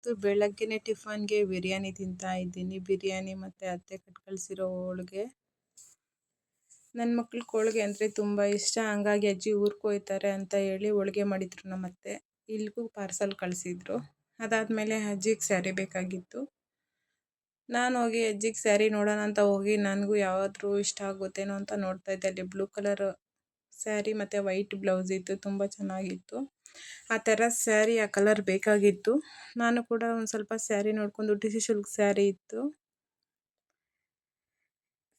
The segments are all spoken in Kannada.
ಇವತ್ತು ಬೆಳಗ್ಗೆನೆ ಟಿಫನ್ಗೆ ಬಿರಿಯಾನಿ ತಿಂತಾ ಇದ್ದೀನಿ. ಬಿರಿಯಾನಿ ಮತ್ತು ಅತ್ತೆ ಕಟ್ ಕಳಿಸಿರೋ ಹೋಳಿಗೆ. ನನ್ನ ಮಕ್ಳಿಗೆ ಹೋಳಿಗೆ ಅಂದರೆ ತುಂಬ ಇಷ್ಟ. ಹಂಗಾಗಿ ಅಜ್ಜಿ ಊರಿಗೆ ಹೋಗ್ತಾರೆ ಅಂತ ಹೇಳಿ ಹೋಳಿಗೆ ಮಾಡಿದ್ರು ನಮ್ಮತ್ತೆ. ಇಲ್ಲಿಗೂ ಪಾರ್ಸಲ್ ಕಳಿಸಿದ್ರು. ಅದಾದಮೇಲೆ ಅಜ್ಜಿಗೆ ಸ್ಯಾರಿ ಬೇಕಾಗಿತ್ತು. ನಾನು ಹೋಗಿ ಅಜ್ಜಿಗೆ ಸ್ಯಾರಿ ನೋಡೋಣ ಅಂತ ಹೋಗಿ ನನಗೂ ಯಾವ್ದಾದ್ರು ಇಷ್ಟ ಆಗುತ್ತೇನೋ ಅಂತ ನೋಡ್ತಾ ಇದ್ದೆ. ಅಲ್ಲಿ ಬ್ಲೂ ಕಲರ್ ಸ್ಯಾರಿ ಮತ್ತು ವೈಟ್ ಬ್ಲೌಸ್ ಇತ್ತು, ತುಂಬ ಚೆನ್ನಾಗಿತ್ತು. ಆ ಥರ ಸ್ಯಾರಿ ಆ ಕಲರ್ ಬೇಕಾಗಿತ್ತು. ನಾನು ಕೂಡ ಒಂದು ಸ್ವಲ್ಪ ಸ್ಯಾರಿ ನೋಡ್ಕೊಂಡು ಟಿಶ್ಯೂ ಸಿಲ್ಕ್ ಸ್ಯಾರಿ ಇತ್ತು.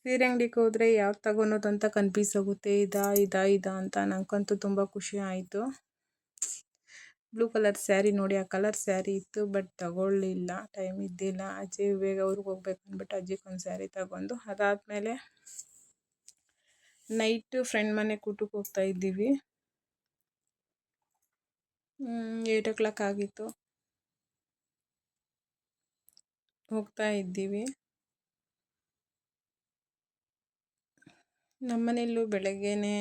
ಸೀರೆ ಅಂಗಡಿಗೆ ಹೋದರೆ ಯಾವ್ದು ತಗೊಳೋದು ಅಂತ ಕನ್ಫ್ಯೂಸ್ ಆಗುತ್ತೆ. ಇದಾ ಅಂತ. ನನಗಂತೂ ತುಂಬ ಖುಷಿ ಆಯಿತು. ಬ್ಲೂ ಕಲರ್ ಸ್ಯಾರಿ ನೋಡಿ ಆ ಕಲರ್ ಸ್ಯಾರಿ ಇತ್ತು, ಬಟ್ ತಗೊಳ್ಳಿಲ್ಲ, ಟೈಮ್ ಇದ್ದಿಲ್ಲ. ಅಜ್ಜಿ ಬೇಗ ಊರಿಗೆ ಹೋಗ್ಬೇಕು ಅಂದ್ಬಿಟ್ಟು ಅಜ್ಜಿಗೊಂದು ಸ್ಯಾರಿ ತಗೊಂಡು ಅದಾದಮೇಲೆ ನೈಟು ಫ್ರೆಂಡ್ ಮನೆಗೆ ಊಟಕ್ಕೆ ಹೋಗ್ತಾ ಇದ್ದೀವಿ. 8 o'clock ಆಗಿತ್ತು. ಹೋಗ್ತಾ ಇದ್ದೀವಿ. ನಮ್ಮನೆಯಲ್ಲೂ ಬೆಳಗ್ಗೆನೇ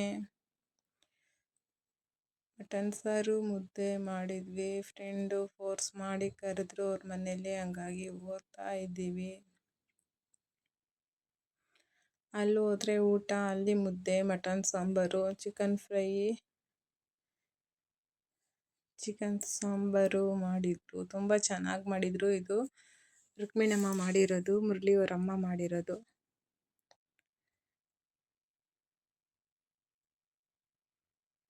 ಮಟನ್ ಸಾರು ಮುದ್ದೆ ಮಾಡಿದ್ವಿ. ಫ್ರೆಂಡು ಫೋರ್ಸ್ ಮಾಡಿ ಕರೆದ್ರು ಅವ್ರ ಮನೇಲಿ, ಹಂಗಾಗಿ ಹೋಗ್ತಾ ಇದ್ದೀವಿ. ಅಲ್ಲಿ ಹೋದರೆ ಊಟ, ಅಲ್ಲಿ ಮುದ್ದೆ, ಮಟನ್ ಸಾಂಬಾರು, ಚಿಕನ್ ಸಾಂಬಾರು ಮಾಡಿದ್ರು. ತುಂಬ ಚೆನ್ನಾಗಿ ಮಾಡಿದರು. ಇದು ರುಕ್ಮಿಣಮ್ಮ ಮಾಡಿರೋದು, ಮುರಳಿಯವರಮ್ಮ ಮಾಡಿರೋದು.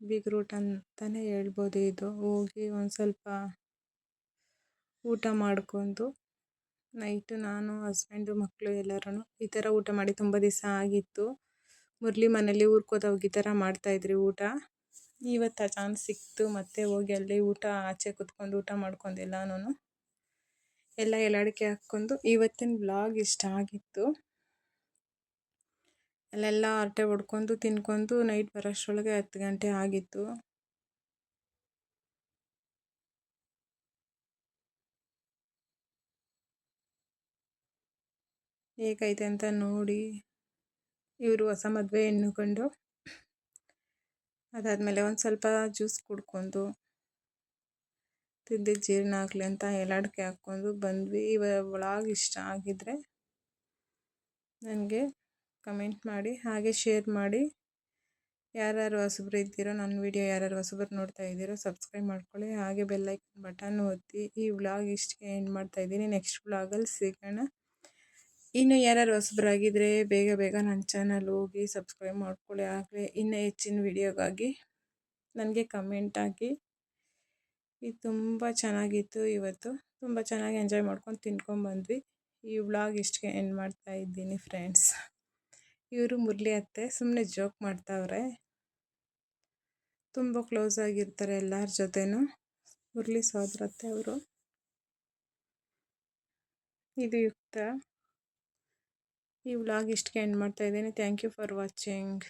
ಬೀಗ್ರೂಟ ಅಂತಲೇ ಹೇಳ್ಬೋದು. ಇದು ಹೋಗಿ ಒಂದು ಸ್ವಲ್ಪ ಊಟ ಮಾಡಿಕೊಂಡು ನೈಟು ನಾನು ಹಸ್ಬೆಂಡು ಮಕ್ಕಳು ಎಲ್ಲರೂ ಈ ಥರ ಊಟ ಮಾಡಿ ತುಂಬ ದಿವಸ ಆಗಿತ್ತು. ಮುರಳಿ ಮನೇಲಿ ಊರಿಗೆ ಹೋದವಾಗ ಈ ಥರ ಮಾಡ್ತಾಯಿದ್ರಿ ಊಟ. ಇವತ್ತು ಆ ಚಾನ್ಸ್ ಸಿಕ್ತು. ಮತ್ತೆ ಹೋಗಿ ಅಲ್ಲಿ ಊಟ ಆಚೆ ಕುತ್ಕೊಂಡು ಊಟ ಮಾಡ್ಕೊಂಡು ಎಲ್ಲ ಎಲಾಡಿಕೆ ಹಾಕ್ಕೊಂಡು. ಇವತ್ತಿನ ವ್ಲಾಗ್ ಇಷ್ಟ ಆಗಿತ್ತು. ಅಲ್ಲೆಲ್ಲ ಹರಟೆ ಹೊಡ್ಕೊಂಡು ತಿನ್ಕೊಂಡು ನೈಟ್ ಬರೋಷ್ಟರೊಳಗೆ 10 ಗಂಟೆ ಆಗಿತ್ತು. ಹೇಗೈತೆ ಅಂತ ನೋಡಿ. ಇವರು ಹೊಸ ಮದುವೆ ಹೆಣ್ಣು ಗಂಡು. ಅದಾದಮೇಲೆ ಒಂದು ಸ್ವಲ್ಪ ಜ್ಯೂಸ್ ಕುಡ್ಕೊಂಡು ತಿಂದಿದ್ದು ಜೀರ್ಣ ಆಗಲಿ ಅಂತ ಎಲಾಡಿಕೆ ಹಾಕ್ಕೊಂಡು ಬಂದ್ವಿ. ವ್ಲಾಗ್ ಇಷ್ಟ ಆಗಿದ್ದರೆ ನನಗೆ ಕಮೆಂಟ್ ಮಾಡಿ, ಹಾಗೆ ಶೇರ್ ಮಾಡಿ. ಯಾರ್ಯಾರು ಹೊಸಬ್ರು ಇದ್ದೀರೋ, ನನ್ನ ವಿಡಿಯೋ ಯಾರ್ಯಾರು ಹೊಸಬ್ರು ನೋಡ್ತಾ ಇದ್ದೀರೋ ಸಬ್ಸ್ಕ್ರೈಬ್ ಮಾಡ್ಕೊಳ್ಳಿ. ಹಾಗೆ ಬೆಲ್ಲೈಕನ್ ಬಟನ್ ಒತ್ತಿ. ಈ ವ್ಲಾಗ್ ಇಷ್ಟಕ್ಕೆ ಎಂಡ್ ಮಾಡ್ತಾಯಿದ್ದೀನಿ. ನೆಕ್ಸ್ಟ್ ವ್ಲಾಗಲ್ಲಿ ಸಿಗೋಣ. ಇನ್ನು ಯಾರ್ಯಾರು ಹೊಸಬ್ರಾಗಿದ್ದರೆ ಬೇಗ ನನ್ನ ಚಾನಲ್ ಹೋಗಿ ಸಬ್ಸ್ಕ್ರೈಬ್ ಮಾಡ್ಕೊಳ್ಳಿ. ಆಗಲೇ ಇನ್ನೂ ಹೆಚ್ಚಿನ ವಿಡಿಯೋಗಾಗಿ ನನಗೆ ಕಮೆಂಟ್ ಹಾಕಿ. ಇದು ತುಂಬ ಚೆನ್ನಾಗಿತ್ತು. ಇವತ್ತು ತುಂಬ ಚೆನ್ನಾಗಿ ಎಂಜಾಯ್ ಮಾಡ್ಕೊಂಡು ತಿನ್ಕೊಂಡ್ಬಂದ್ವಿ. ಈ ವ್ಲಾಗ್ ಇಷ್ಟಕ್ಕೆ ಎಂಡ್ ಮಾಡ್ತಾ ಇದ್ದೀನಿ ಫ್ರೆಂಡ್ಸ್. ಇವರು ಮುರಳಿ ಅತ್ತೆ ಸುಮ್ಮನೆ ಜೋಕ್ ಮಾಡ್ತಾವ್ರೆ. ತುಂಬ ಕ್ಲೋಸ್ ಆಗಿರ್ತಾರೆ ಎಲ್ಲರ ಜೊತೆನೂ. ಮುರಳಿ ಸೋದರತ್ತೆ ಅವರು. ಇದು ಯುಕ್ತ. ಈ ವ್ಲಾಗ್ ಇಷ್ಟಕ್ಕೆ ಎಂಡ್ ಮಾಡ್ತಾ ಇದ್ದೀನಿ. Thank you for watching.